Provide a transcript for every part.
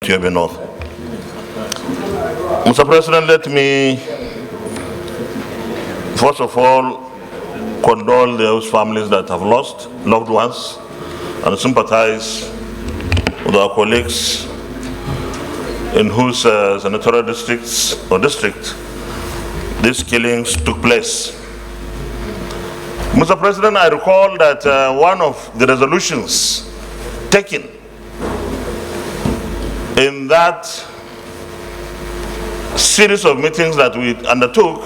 Yobe North. Mr. President, let me first of all condole those families that have lost loved ones and sympathize with our colleagues in whose senatorial districts or district these killings took place. Mr. President, I recall that one of the resolutions taken in that series of meetings that we undertook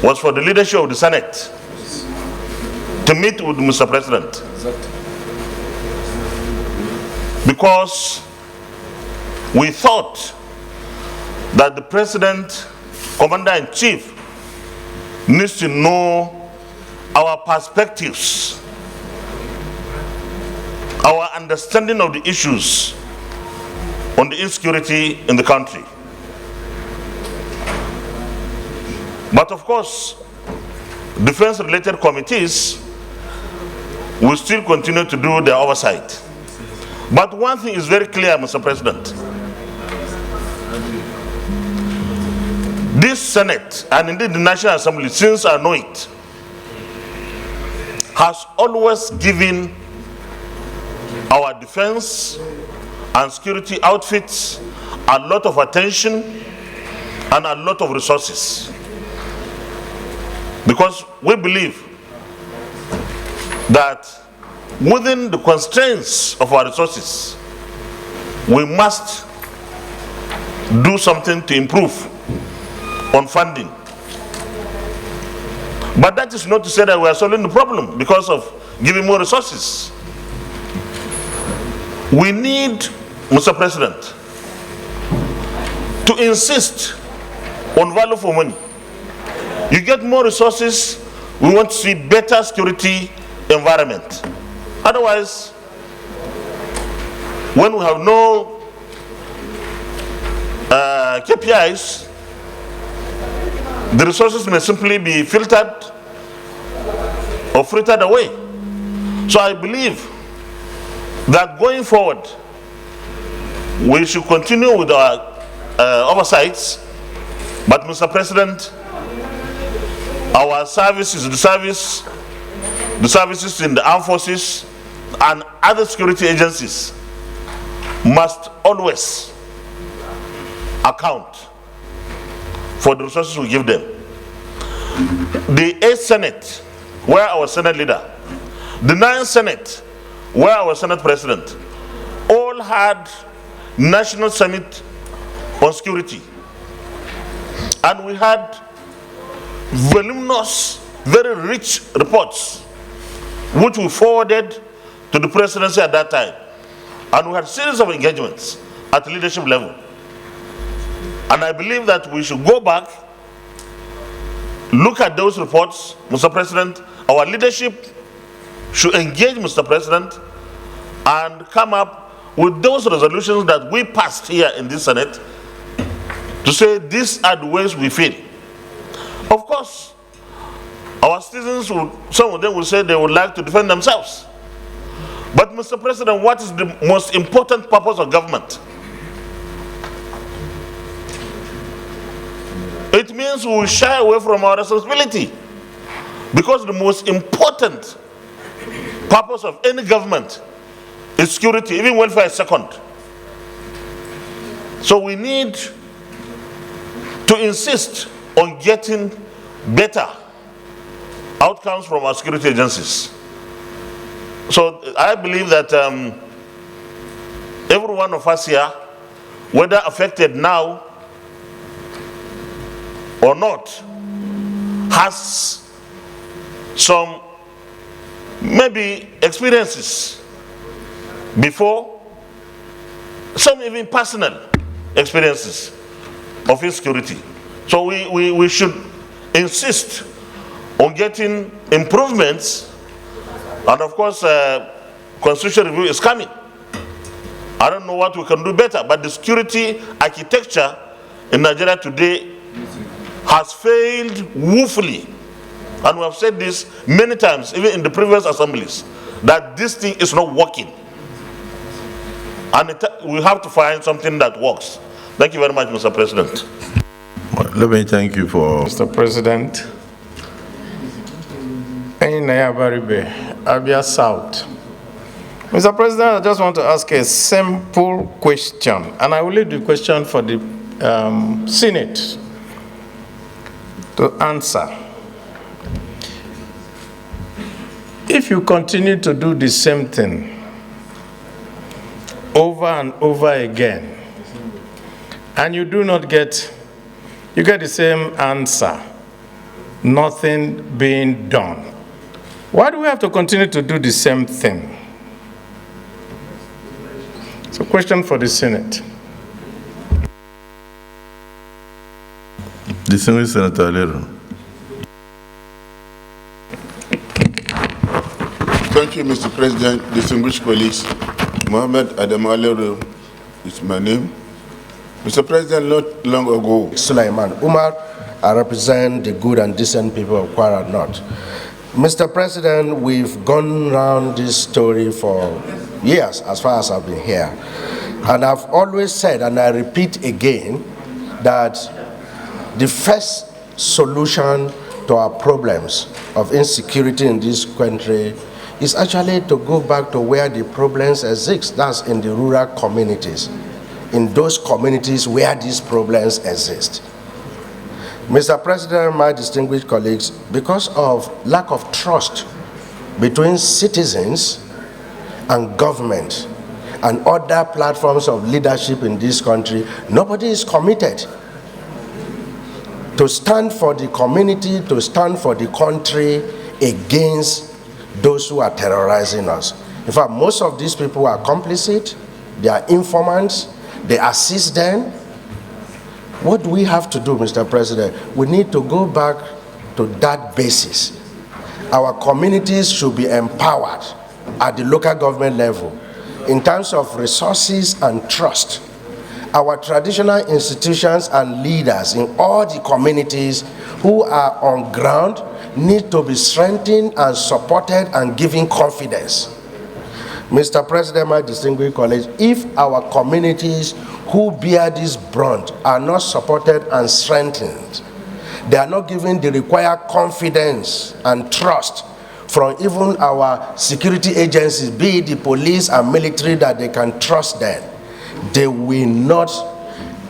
was for the leadership of the Senate to meet with Mr. President. Exactly. Because we thought that the President, Commander-in-Chief, needs to know our perspectives, our understanding of the issues on the insecurity in the country. But of course, defense-related committees will still continue to do their oversight. But one thing is very clear, Mr. President. This Senate, and indeed the National Assembly, since I know it, has always given our defense and security outfits a lot of attention and a lot of resources. Because we believe that within the constraints of our resources, we must do something to improve on funding. But that is not to say that we are solving the problem because of giving more resources. We need, Mr. President, to insist on value for money. You get more resources, we want to see better security environment. Otherwise, when we have no KPIs, the resources may simply be filtered or frittered away. So I believe that going forward, we should continue with our oversights, but Mr. President, our services, the services in the armed forces and other security agencies must always account for the resources we give them. The 8th Senate, where our Senate leader, the 9th Senate, where our Senate President, all had National Summit on Security. And we had voluminous, very rich reports, which we forwarded to the presidency at that time. And we had a series of engagements at leadership level. And I believe that we should go back, look at those reports, Mr. President. Our leadership should engage Mr. President and come up with those resolutions that we passed here in this Senate to say these are the ways we feel. Of course, our citizens, some of them will say they would like to defend themselves. But Mr. President, what is the most important purpose of government? It means we will shy away from our responsibility. Because the most important purpose of any government is security, even welfare is second. So we need to insist on getting better outcomes from our security agencies. So I believe that every one of us here, whether affected now or not, has some maybe experiences before, some even personal experiences of insecurity. So we should insist on getting improvements, and of course constitutional review is coming. I don't know what we can do better, but the security architecture in Nigeria today has failed woefully. And we have said this many times, even in the previous assemblies, that this thing is not working. And we have to find something that works. Thank you very much, Mr. President. Let me thank you for... Mr. President, in Abaribe, Abia South. Mr. President, I just want to ask a simple question, and I will leave the question for the Senate to answer. If you continue to do the same thing over and over again, and you do not get, you get the same answer, nothing being done, why do we have to continue to do the same thing? It's a question for the Senate. Distinguished Senator Alero. Thank you, Mr. President, distinguished colleagues. Mohammed Adam Alero is my name. Mr. President, not long ago, Sulaiman Umar, I represent the good and decent people of Kwara North. Mr. President, we've gone around this story for years, as far as I've been here. And I've always said, and I repeat again, that the first solution to our problems of insecurity in this country is actually to go back to where the problems exist. That's in the rural communities, in those communities where these problems exist. Mr. President, my distinguished colleagues, because of lack of trust between citizens and government and other platforms of leadership in this country, nobody is committed to stand for the community, to stand for the country against those who are terrorizing us. In fact, most of these people are complicit, they are informants, they assist them. What do we have to do, Mr. President? We need to go back to that basis. Our communities should be empowered at the local government level in terms of resources and trust. Our traditional institutions and leaders in all the communities who are on ground need to be strengthened and supported and given confidence. Mr. President, my distinguished colleagues, if our communities who bear this brunt are not supported and strengthened, they are not given the required confidence and trust from even our security agencies, be it the police and military, that they can trust them, they will not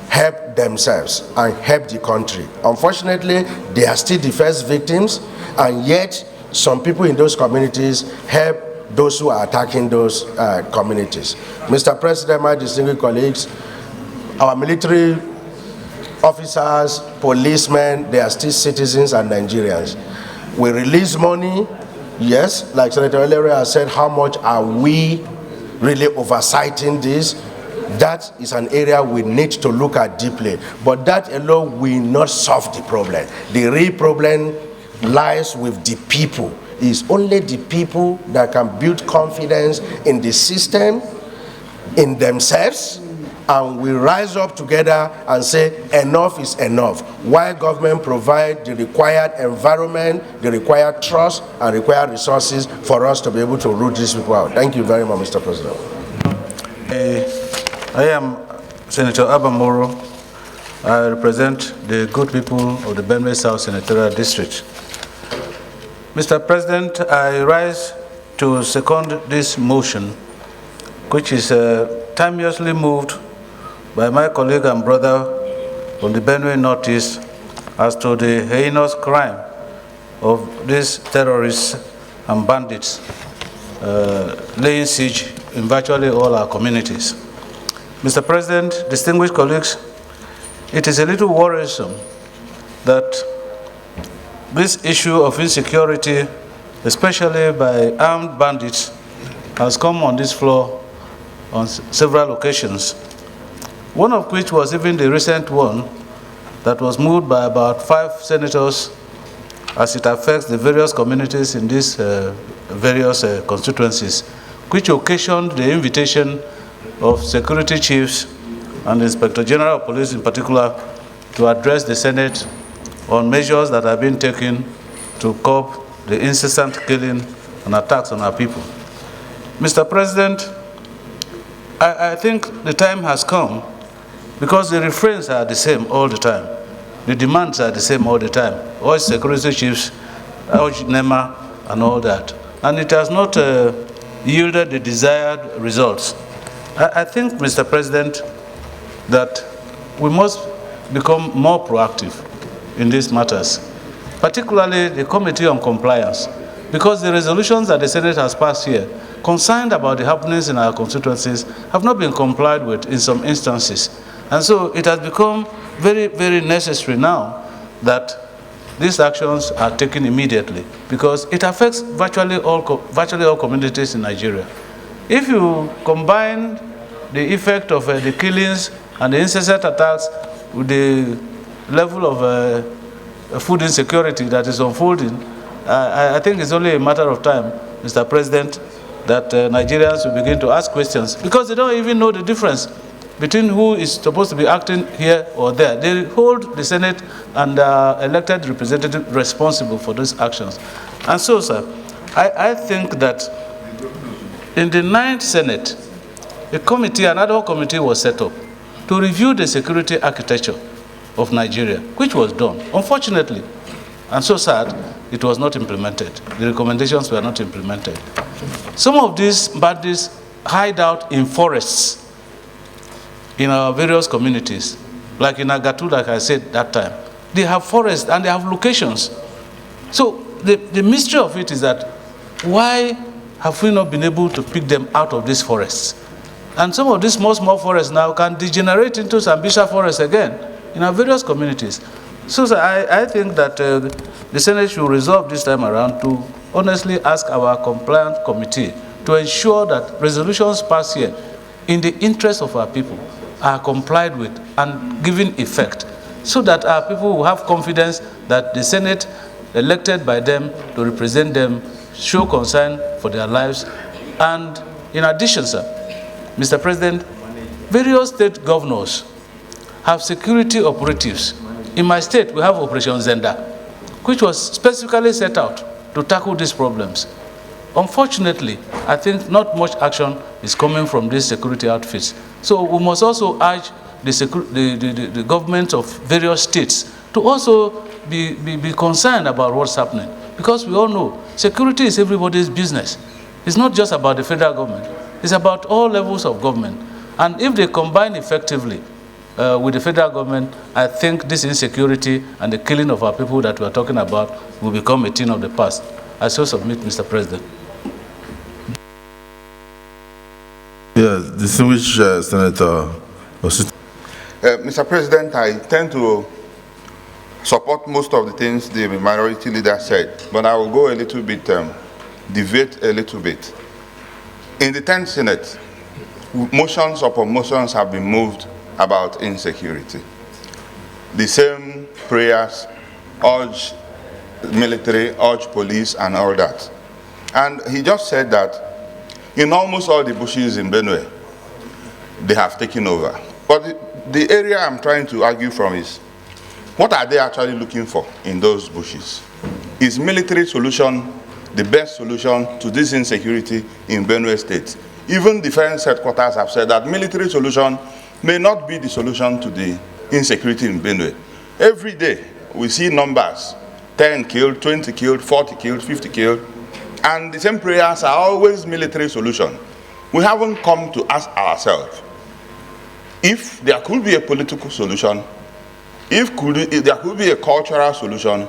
help themselves and help the country. Unfortunately, they are still the first victims, and yet some people in those communities help those who are attacking those communities. Mr. President, my distinguished colleagues, our military officers, policemen, they are still citizens and Nigerians. We release money, yes, like Senator Elere has said, how much are we really oversighting this? That is an area we need to look at deeply, but that alone will not solve the problem. The real problem lies with the people. It's only the people that can build confidence in the system, in themselves, and we rise up together and say enough is enough. While government provide the required environment, the required trust, and required resources for us to be able to root these people out. Thank you very much, Mr. President. I am Senator Abamoro. I represent the good people of the Benue South Senatorial District. Mr. President, I rise to second this motion, which is timeously moved by my colleague and brother from the Benue Northeast as to the heinous crime of these terrorists and bandits laying siege in virtually all our communities. Mr. President, distinguished colleagues, it is a little worrisome that this issue of insecurity, especially by armed bandits, has come on this floor on several occasions, one of which was even the recent one that was moved by about 5 senators as it affects the various communities in these various constituencies, which occasioned the invitation of security chiefs and the Inspector General of Police in particular to address the Senate on measures that have been taken to curb the incessant killing and attacks on our people. Mr. President, I think the time has come, because the refrains are the same all the time. The demands are the same all the time. All security chiefs, all NEMA, and all that. And it has not yielded the desired results. I think, Mr. President, that we must become more proactive in these matters, particularly the Committee on Compliance, because the resolutions that the Senate has passed here concerned about the happenings in our constituencies have not been complied with in some instances. And so it has become very, very necessary now that these actions are taken immediately, because it affects virtually all communities in Nigeria. If you combine the effect of the killings and the incessant attacks with the level of food insecurity that is unfolding, I think it's only a matter of time, Mr. President, that Nigerians will begin to ask questions, because they don't even know the difference between who is supposed to be acting here or there. They hold the Senate and elected representative responsible for these actions. And so, sir, I think that in the 9th Senate, a committee, another committee was set up to review the security architecture of Nigeria, which was done. Unfortunately, and so sad, it was not implemented. The recommendations were not implemented. Some of these bandits hide out in forests in our various communities, like in Agatu, like I said that time. They have forests and they have locations. So the mystery of it is that why have we not been able to pick them out of these forests? And some of these small forests now can degenerate into Sambisa forests again in our various communities. So I think that the Senate should resolve this time around to honestly ask our compliance committee to ensure that resolutions passed here in the interest of our people are complied with and given effect, so that our people will have confidence that the Senate elected by them to represent them show concern for their lives. And in addition, sir, Mr. President, various state governors have security operatives. In my state, we have Operation Zenda, which was specifically set out to tackle these problems. Unfortunately, I think not much action is coming from these security outfits. So we must also urge the governments of various states to also be concerned about what's happening. Because we all know security is everybody's business. It's not just about the federal government. It's about all levels of government. And if they combine effectively with the federal government, I think this insecurity and the killing of our people that we are talking about will become a thing of the past. I so submit, Mr. President. Yes, distinguished Senator. Mr. President, I tend to support most of the things the minority leader said, but I will go a little bit, deviate a little bit. In the 10th Senate, motions upon motions have been moved about insecurity. The same prayers urge military, urge police, and all that. And he just said that in almost all the bushes in Benue, they have taken over. But the area I'm trying to argue from is, what are they actually looking for in those bushes? Is military solution the best solution to this insecurity in Benue State? Even defense headquarters have said that military solution may not be the solution to the insecurity in Benue. Every day, we see numbers, 10 killed, 20 killed, 40 killed, 50 killed, and the same prayers are always military solution. We haven't come to ask ourselves if there could be a political solution, if there could be a cultural solution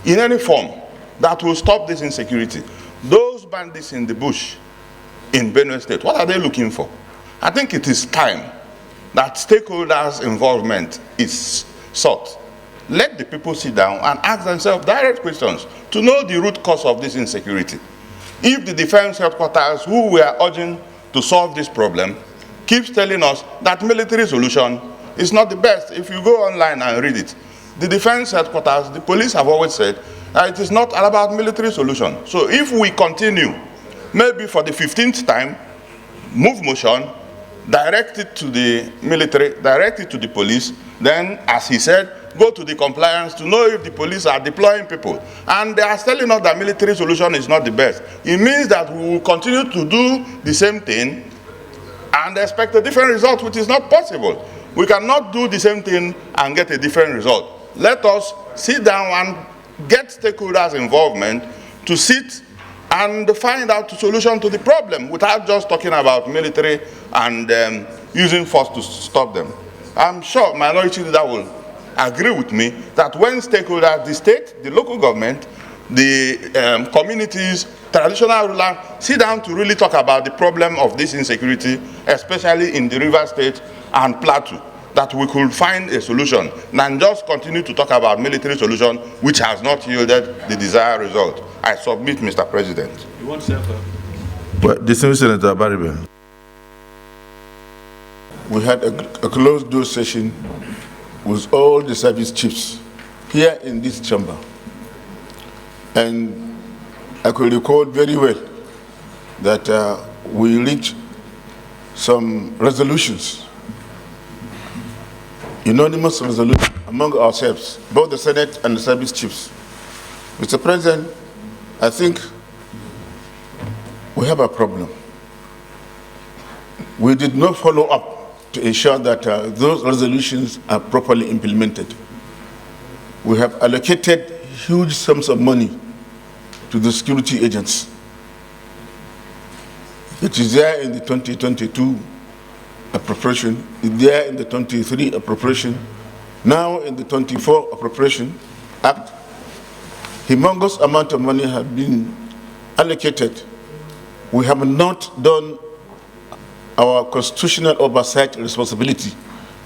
in any form that will stop this insecurity. Those bandits in the bush in Benue State, what are they looking for? I think it is time that stakeholders' involvement is sought. Let the people sit down and ask themselves direct questions to know the root cause of this insecurity. If the defense headquarters, who we are urging to solve this problem, keeps telling us that military solution is not the best, if you go online and read it, the defense headquarters, the police have always said that it is not all about military solution. So if we continue, maybe for the 15th time, move motion, direct it to the military, direct it to the police, then, as he said, go to the compliance to know if the police are deploying people. And they are telling us that military solution is not the best. It means that we will continue to do the same thing and expect a different result, which is not possible. We cannot do the same thing and get a different result. Let us sit down and get stakeholders' involvement to sit and find out a solution to the problem without just talking about military and using force to stop them. I'm sure minority leader will agree with me that when stakeholders, the state, the local government, the communities, traditional rulers, sit down to really talk about the problem of this insecurity, especially in the River State and Plateau, that we could find a solution and just continue to talk about military solution which has not yielded the desired result. I submit, Mr. President. You want to say, Well, distinguished Senator Abaribe. We had a closed door session with all the service chiefs here in this chamber. And I could recall very well that we reached some resolutions, unanimous resolution among ourselves, both the Senate and the service chiefs. Mr. President, I think we have a problem. We did not follow up to ensure that those resolutions are properly implemented. We have allocated huge sums of money to the security agents. It is there in the 2022 appropriation, it's there in the 23 appropriation, now in the 24 appropriation act. Humongous amount of money have been allocated. We have not done our constitutional oversight responsibility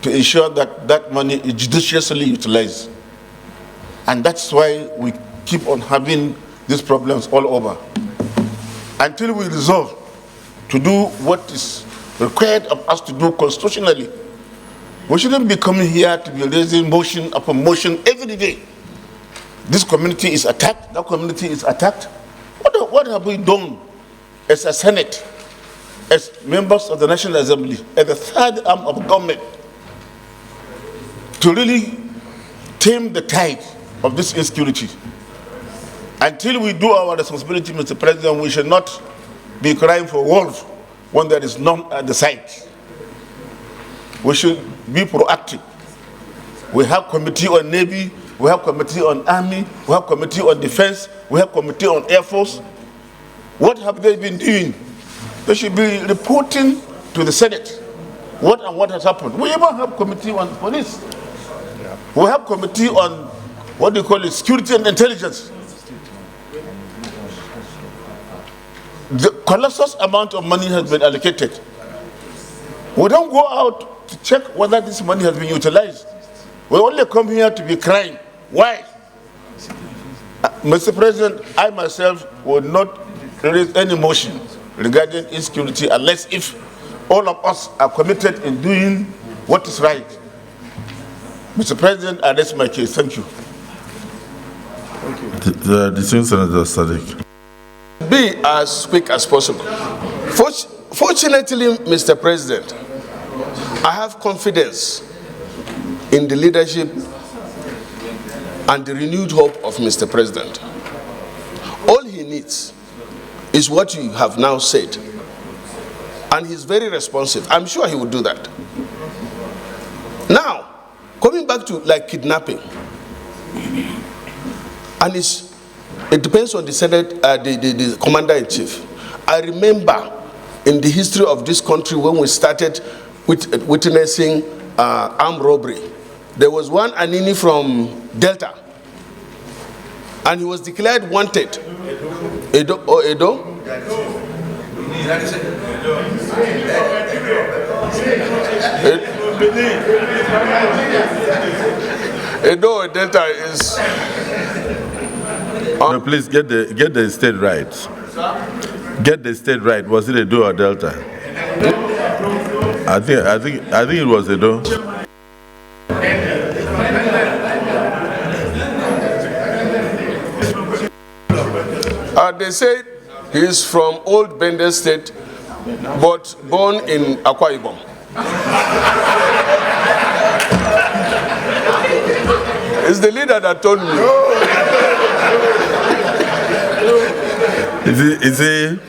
to ensure that that money is judiciously utilized. And that's why we keep on having these problems all over. Until we resolve to do what is required of us to do constitutionally, we shouldn't be coming here to be raising motion upon motion every day. This community is attacked, that community is attacked. What have we done as a Senate, as members of the National Assembly, as the third arm of government, to really tame the tide of this insecurity? Until we do our responsibility, Mr. President, we should not be crying for wolves when there is none at the site. We should be proactive. We have committee on Navy, we have committee on Army, we have committee on Defense, we have committee on Air Force. What have they been doing? They should be reporting to the Senate what has happened. We even have committee on police. We have committee on what do you call it, security and intelligence. The colossal amount of money has been allocated. We don't go out to check whether this money has been utilized. We only come here to be crying. Why? Mr. President, I myself would not raise any motion regarding insecurity unless if all of us are committed in doing what is right. Mr. President, I rest my case. Thank you. The distinguished Senator Sadiq. Be as quick as possible. Fortunately, Mr. President, I have confidence in the leadership and the renewed hope of Mr. President. All he needs is what you have now said. And he's very responsive. I'm sure he will do that. Now, coming back to like kidnapping, and it depends on the Senate, the commander-in-chief. I remember in the history of this country when we started witnessing armed robbery, there was one Anini from Delta, and he was declared wanted. Edo? Edo Delta is... No, please get the state right. Get the state right. Was it Edo or Delta? I think it was Edo. They say he is from Old Bende State, but born in Akwa Ibom. It's the leader that told me. Is he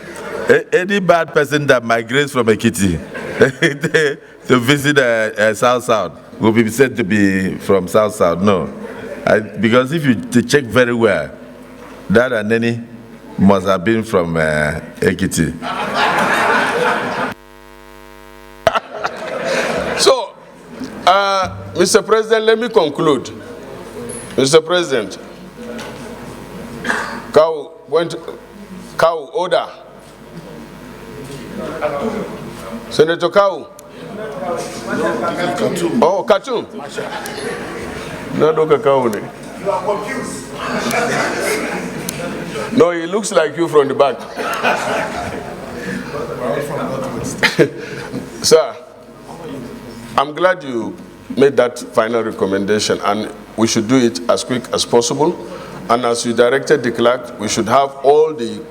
any bad person that migrates from Ekiti to visit South. Will be said to be from South. No. Because if you check very well, that and any must have been from Ekiti. So, Mr. President, let me conclude. Mr. President, Cow, order. Senator Cow. Oh, Khartoum. No, no, Cow. You are confused. No, he looks like you from the back. Sir, I'm glad you made that final recommendation, and we should do it as quick as possible. And as you directed the clerk, we should have all the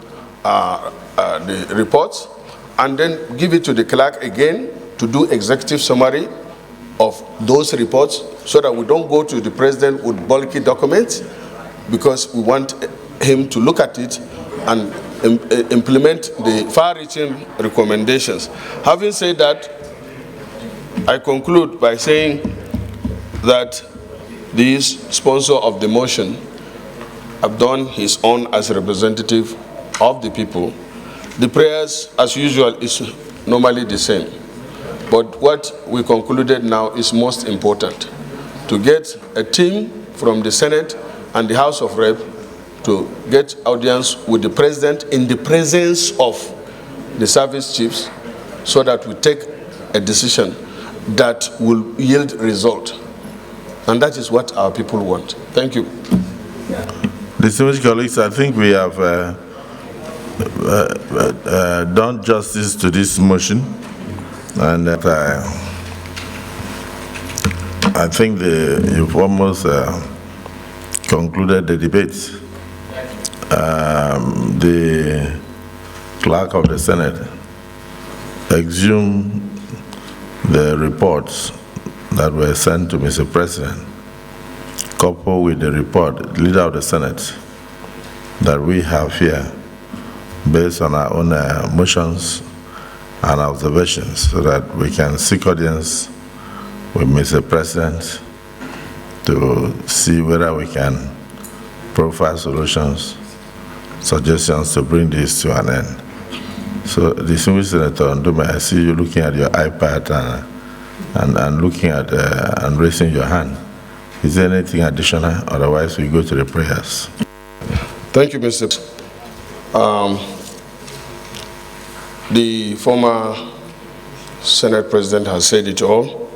reports and then give it to the clerk again to do executive summary of those reports so that we don't go to the president with bulky documents, because we want him to look at it and implement the far-reaching recommendations. Having said that, I conclude by saying that the sponsor of the motion have done his own as a representative of the people. The prayers, as usual, is normally the same. But what we concluded now is most important, to get a team from the Senate and the House of Rep to get audience with the President in the presence of the service chiefs so that we take a decision that will yield result. And that is what our people want. Thank you. Distinguished colleagues, I think we have done justice to this motion, and that I think you've almost concluded the debate. The clerk of the Senate exhumed the reports that were sent to Mr. President, coupled with the report, leader of the Senate, that we have here, based on our own motions and observations, so that we can seek audience with Mr. President to see whether we can profile solutions, suggestions to bring this to an end. So, distinguished Senator Ndume, I see you looking at your iPad and looking at and raising your hand. Is there anything additional? Otherwise, we go to the prayers. Thank you, Mr. The former Senate President has said it all,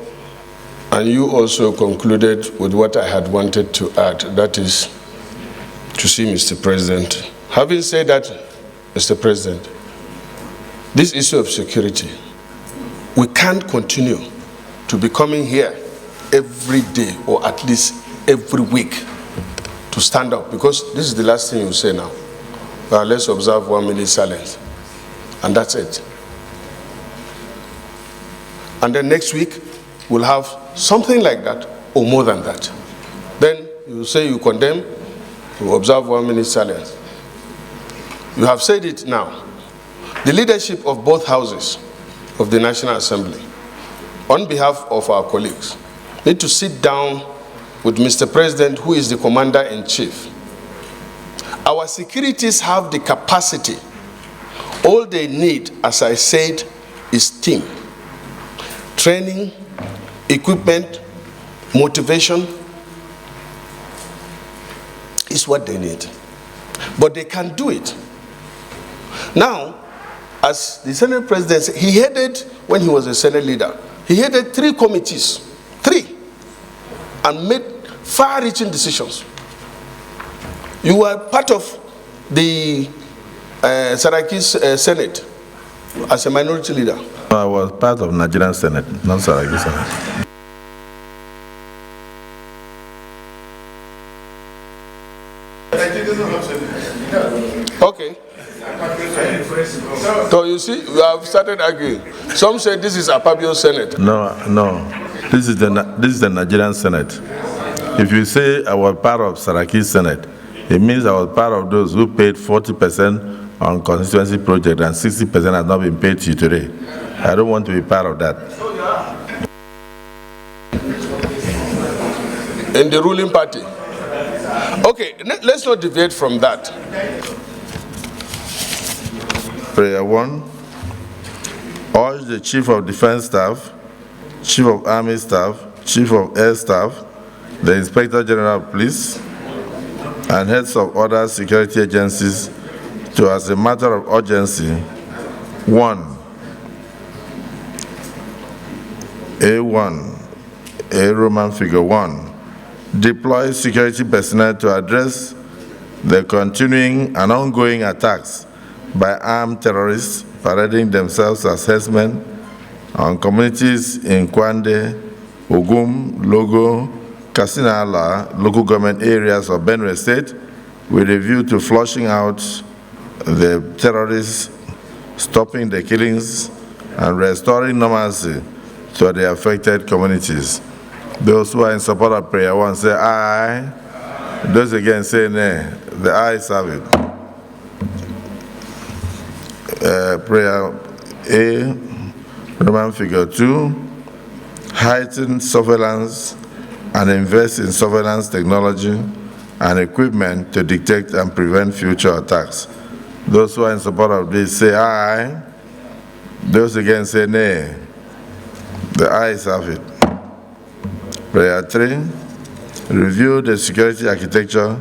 and you also concluded with what I had wanted to add, that is to see Mr. President. Having said that, Mr. President, this issue of security, we can't continue to be coming here every day or at least every week to stand up, because this is the last thing you say now. Let's observe 1 minute silence, and that's it. And then next week, we'll have something like that or more than that. Then you say you condemn, you observe 1 minute silence. You have said it now. The leadership of both houses of the National Assembly, on behalf of our colleagues, need to sit down with Mr. President, who is the Commander-in-Chief. Our securities have the capacity. All they need, as I said, is team. Training, equipment, motivation is what they need. But they can do it. Now, as the Senate President said, he headed, when he was a Senate leader, he headed 3 committees, 3, and made far-reaching decisions. You were part of the Saraki's Senate as a minority leader. I was part of Nigerian Senate, not Saraki Senate. Okay. So you see, we have started arguing. Some say this is Apabio's Senate. No. This is the Nigerian Senate. If you say I was part of Saraki's Senate, it means I was part of those who paid 40% on constituency project and 60% has not been paid to you today. I don't want to be part of that. In the ruling party. Okay, let's not deviate from that. Prayer 1. Urge the Chief of Defense Staff, Chief of Army Staff, Chief of Air Staff, the Inspector General of Police, and heads of other security agencies to, as a matter of urgency, 1. A1, A Roman figure 1, deploy security personnel to address the continuing and ongoing attacks by armed terrorists parading themselves as herdsmen on communities in Kwande, Ogum, Logo, Kasinala, local government areas of Benue State, with a view to flushing out the terrorists, stopping the killings, and restoring normalcy to the affected communities. Those who are in support of prayer 1 say aye. Those against say nay. The ayes have it. Prayer A, Roman figure 2, heighten surveillance and invest in surveillance technology and equipment to detect and prevent future attacks. Those who are in support of this say aye. Those against say nay. The ayes have it. Prayer 3, review the security architecture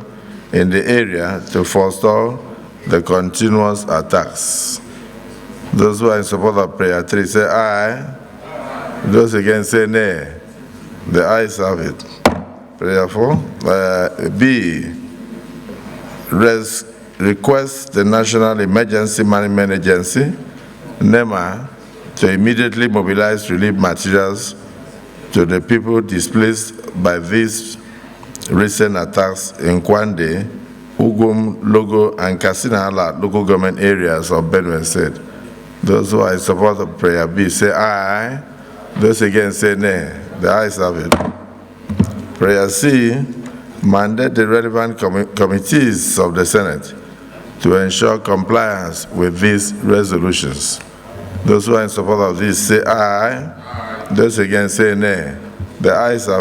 in the area to forestall the continuous attacks. Those who are in support of prayer 3 say aye. Those against say nay. The ayes have it. Prayer 4, B, request the National Emergency Management Agency, NEMA, to immediately mobilize relief materials to the people displaced by these recent attacks in Kwande, Ugum, Logo, and Kasinala local government areas of Benue State. Those who are in support of prayer B say aye. Those against say nay. The ayes have it. Prayer C, mandate the relevant committees of the Senate to ensure compliance with these resolutions. Those who are in support of this say aye. Those against say nay. The ayes have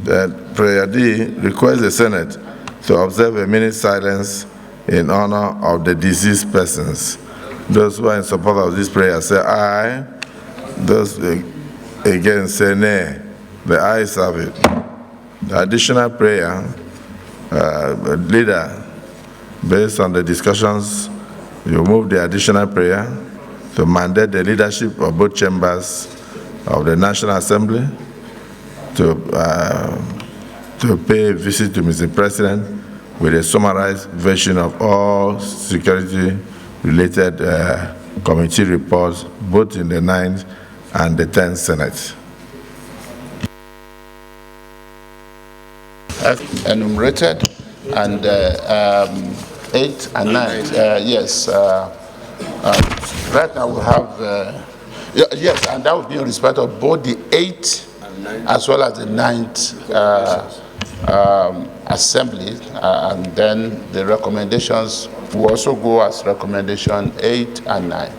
it. Prayer D, request the Senate to observe a minute silence in honor of the deceased persons. Those who are in support of this prayer say aye. Those against say nay. The ayes have it. The additional prayer, leader, based on the discussions, you move the additional prayer to mandate the leadership of both chambers of the National Assembly to pay a visit to Mr. President with a summarized version of all security-related committee reports, both in the 9th and the 10th Senate. Enumerated, and 8 and 9. Yes. Right now we have, yes, and that would be in respect of both the 8th as well as the 9th assembly, and then the recommendations will also go as recommendation 8 and 9.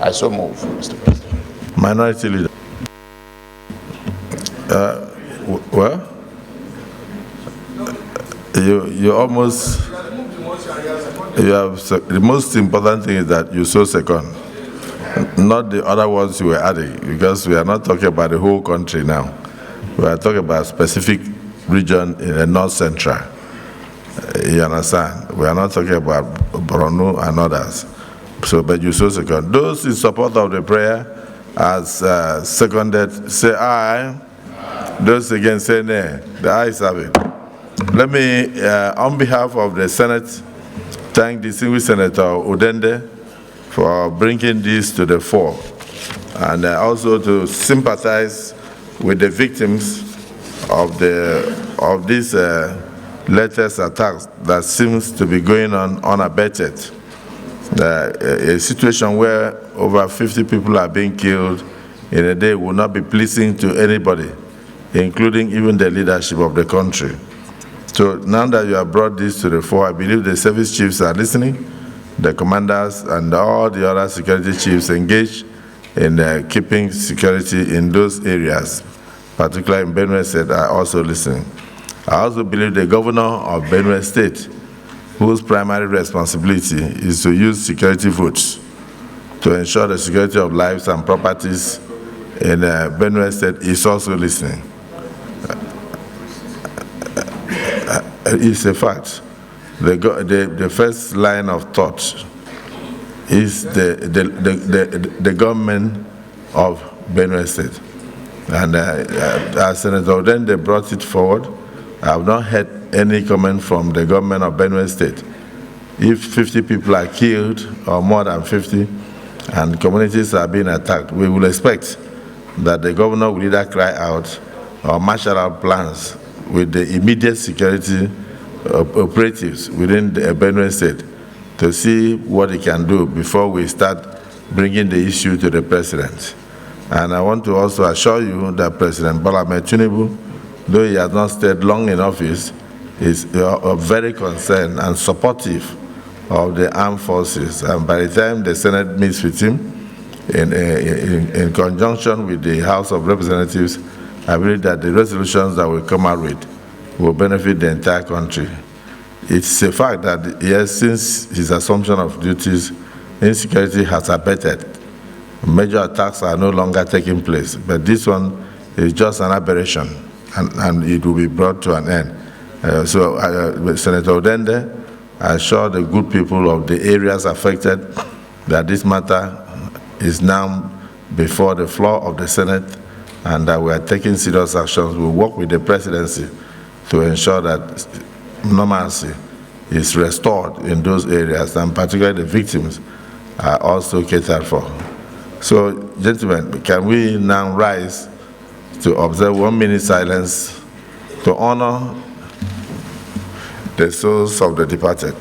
I so move, Mr. President. Minority Leader. Well, you almost, you have, the most important thing is that you so second, not the other ones you were adding, because we are not talking about the whole country now. We are talking about a specific region in the north central. You understand? We are not talking about Borno and others. So, but you so second. Those in support of the prayer as seconded, say aye. Those against say nay. The ayes have it. Let me, on behalf of the Senate, thank distinguished Senator Udende for bringing this to the fore, and also to sympathize with the victims of these latest attacks that seems to be going on unabated. A situation where over 50 people are being killed in a day will not be pleasing to anybody, including even the leadership of the country. So now that you have brought this to the fore, I believe the service chiefs are listening, the commanders and all the other security chiefs engaged in keeping security in those areas, particularly in Benue State, are also listening. I also believe the governor of Benue State, whose primary responsibility is to use security votes to ensure the security of lives and properties in Benue State, is also listening. It's a fact. The first line of thought is the government of Benue State. And as Senator Odende brought it forward, I have not heard any comment from the government of Benue State. If 50 people are killed, or more than 50, and communities are being attacked, we will expect that the governor will either cry out or marshal out plans with the immediate security operatives within the Benue State to see what he can do before we start bringing the issue to the president. And I want to also assure you that President Tinubu, though he has not stayed long in office, is very concerned and supportive of the armed forces. And by the time the Senate meets with him, in conjunction with the House of Representatives, I believe that the resolutions that will come out with will benefit the entire country. It's a fact that, yes, since his assumption of duties, insecurity has abated. Major attacks are no longer taking place, but this one is just an aberration, and it will be brought to an end. Senator Odende, I assure the good people of the areas affected that this matter is now before the floor of the Senate, and that we are taking serious actions. We work with the presidency to ensure that normalcy is restored in those areas, and particularly the victims are also catered for. So, gentlemen, can we now rise to observe 1 minute silence to honor the souls of the departed?